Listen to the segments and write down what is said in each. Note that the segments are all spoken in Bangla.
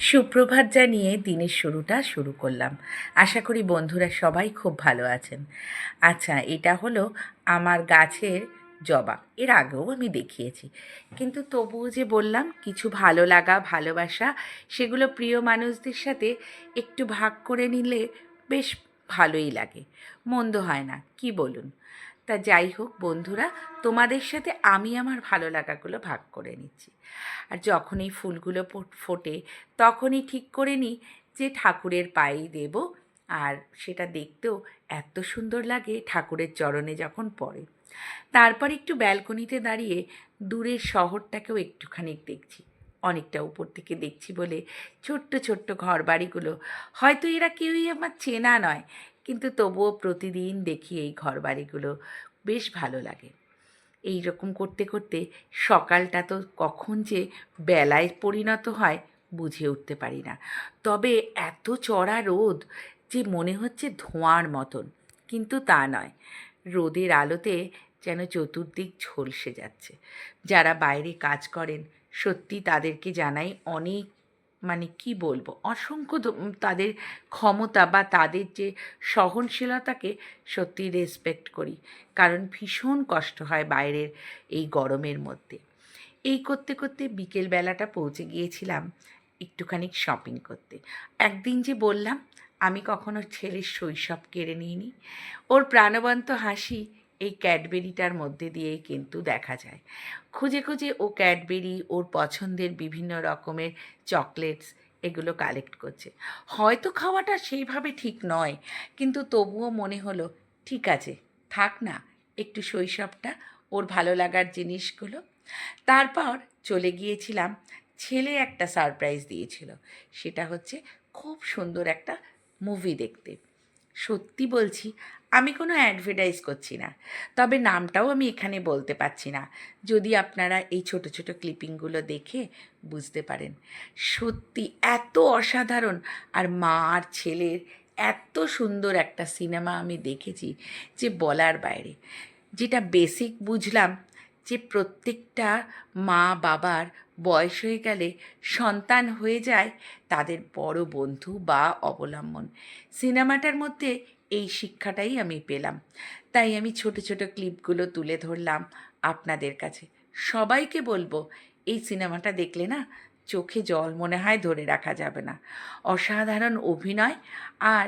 সুপ্রভাত জানিয়ে দিনের শুরুটা শুরু করলাম। আশা করি বন্ধুরা সবাই খুব ভালো আছেন। আচ্ছা, এটা হলো আমার গাছের জবা। এর আগেও আমি দেখিয়েছি, কিন্তু তবুও যে বললাম কিছু ভালো লাগা ভালোবাসা সেগুলো প্রিয় মানুষদের সাথে একটু ভাগ করে নিলে বেশ ভালোই লাগে, মন্দ হয় না, কি বলুন? তা যাই হোক বন্ধুরা, তোমাদের সাথে আমি আমার ভালো লাগাগুলো ভাগ করে নিচ্ছি। আর যখন এই ফুলগুলো ফোটে তখনই ঠিক করে নিই যে ঠাকুরের পায়েই দেব। আর সেটা দেখতেও এত সুন্দর লাগে ঠাকুরের চরণে যখন পড়ে। তারপর একটু ব্যালকনিতে দাঁড়িয়ে দূরের শহরটাকেও একটুখানি দেখছি। অনেকটা উপর থেকে দেখছি বলে ছোট্ট ছোট্ট ঘর বাড়িগুলো, হয়তো এরা কেউই আমার চেনা নয়, কিন্তু তবুও প্রতিদিন দেখি এই ঘর বাড়িগুলো, বেশ ভালো লাগে। এই রকম করতে করতে সকালটা তো কখন যে বেলায় পরিণত হয় বুঝে উঠতে পারি না। তবে এত চড়া রোদ যে মনে হচ্ছে ধোঁয়ার মতন, কিন্তু তা নয়। রোদের আলোতে যেন চতুর্দিক ঝলসে যাচ্ছে। যারা বাইরে কাজ করেন সত্যি তাদেরকে জানাই অনেক, মানে কি বলবো, অসংখ্য তাদের ক্ষমতা বা তাদের যে সহনশীলতাকে সত্যি রেসপেক্ট করি। কারণ ভীষণ কষ্ট হয় বাইরের এই গরমের মধ্যে। এই করতে করতে বিকেলবেলাটা পৌঁছে গিয়েছিলাম একটুখানি শপিং করতে। একদিন যে বললাম আমি কখনো ছেলের শৈশব কেড়ে নিইনি, ওর প্রাণবন্ত হাসি এই ক্যাডবেরিটার মধ্যে দিয়েই কিন্তু দেখা যায়। খুঁজে খুঁজে ও ক্যাডবেরি, ওর পছন্দের বিভিন্ন রকমের চকলেটস এগুলো কালেক্ট করছে। হয়তো খাওয়াটা সেইভাবে ঠিক নয়, কিন্তু তবুও মনে হলো ঠিক আছে, থাক না একটু শৈশবটা, ওর ভালো লাগার জিনিসগুলো। তারপর চলে গিয়েছিলাম, ছেলে একটা সারপ্রাইজ দিয়েছিল, সেটা হচ্ছে খুব সুন্দর একটা মুভি দেখতে। সত্যি বলছি, আমি কোনো অ্যাডভার্টাইজ করছি না, তবে নামটাও আমি এখানে বলতে পারছি না, যদি আপনারা এই ছোট ছোট ক্লিপিংগুলো দেখে বুঝতে পারেন। সত্যি এত অসাধারণ, আর মা আর ছেলের এত সুন্দর একটা সিনেমা আমি দেখেছি যে বলার বাইরে। যেটা বেসিক বুঝলাম যে প্রত্যেকটা মা বাবার বয়স হয়ে গেলে সন্তান হয়ে যায় তাদের বড় বন্ধু বা অবলম্বন। সিনেমাটার মধ্যে এই শিক্ষাটাই আমি পেলাম। তাই আমি ছোট ছোট ক্লিপগুলো তুলে ধরলাম আপনাদের কাছে। সবাইকে বলবো, এই সিনেমাটা দেখলে না চোখে জল মনে হয় ধরে রাখা যাবে না। অসাধারণ অভিনয়। আর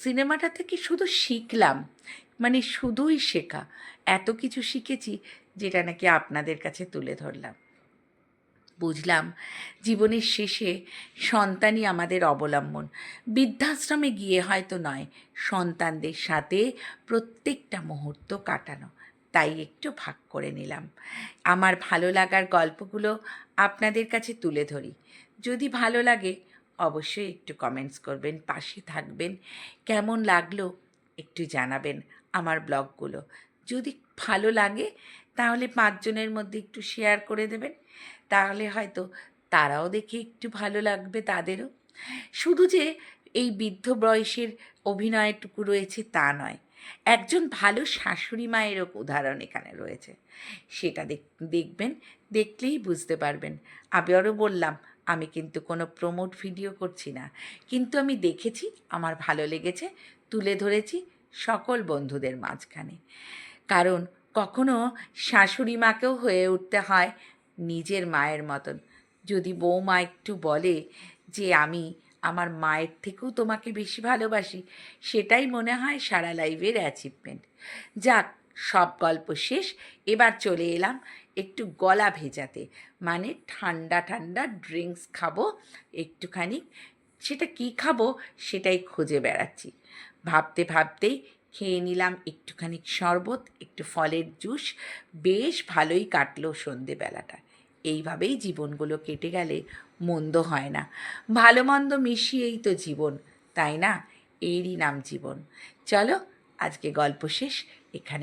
সিনেমাটা থেকে শুধু শিখলাম, মানে শুধুই শেখা, এত কিছু শিখেছি যেটা নাকি আপনাদের কাছে তুলে ধরলাম। বুঝলাম জীবনের শেষে সন্তানই আমাদের অবলম্বন। বৃদ্ধাশ্রমে গিয়ে হয়তো নয়, সন্তানদের সাথে প্রত্যেকটা মুহূর্ত কাটানো। তাই একটু ভাগ করে নিলাম। আমার ভালো লাগার গল্পগুলো আপনাদের কাছে তুলে ধরি। যদি ভালো লাগে অবশ্যই একটু কমেন্টস করবেন, পাশে থাকবেন। কেমন লাগলো একটু জানাবেন আমার ব্লগগুলো। যদি ভালো লাগে তাহলে 5 জনের মধ্যে একটু শেয়ার করে দেবেন, তাহলে হয়তো তারাও দেখে একটু ভালো লাগবে তাদেরও। শুধু যে এই বৃদ্ধ বয়সের অভিনয়টুকু রয়েছে তা নয়, একজন ভালো শাশুড়ি মায়েরও উদাহরণ এখানে রয়েছে। সেটা দেখবেন, দেখলেই বুঝতে পারবেন। আবারও বললাম, আমি কিন্তু কোনো প্রমোট ভিডিও করছি না, কিন্তু আমি দেখেছি, আমার ভালো লেগেছে, তুলে ধরেছি সকল বন্ধুদের মাঝখানে। কারণ কখনো শাশুড়ি মাকেও হয়ে উঠতে হয় নিজের মায়ের মতন। যদি বৌমা একটু বলে যে আমি আমার মায়ের থেকেও তোমাকে বেশি ভালোবাসি, সেটাই মনে হয় সারা লাইফের অ্যাচিভমেন্ট। যাক, সব গল্প শেষ। এবার চলে এলাম একটু গলা ভেজাতে, মানে ঠান্ডা ঠান্ডা ড্রিঙ্কস খাবো একটুখানি। সেটা কি খাবো সেটাই খুঁজে বেড়াচ্ছি। ভাবতে ভাবতেই খেয়ে নিলাম একটুখানি শরবত, একটু ফলের জুস। বেশ ভালোই কাটলো সন্ধেবেলাটা। এইভাবেই জীবনগুলো কেটে গেলে মন্দ হয় না। ভালো মন্দ মিশিয়েই তো জীবন, তাই না? এরই নাম জীবন। চলো, আজকে গল্প শেষ এখানে।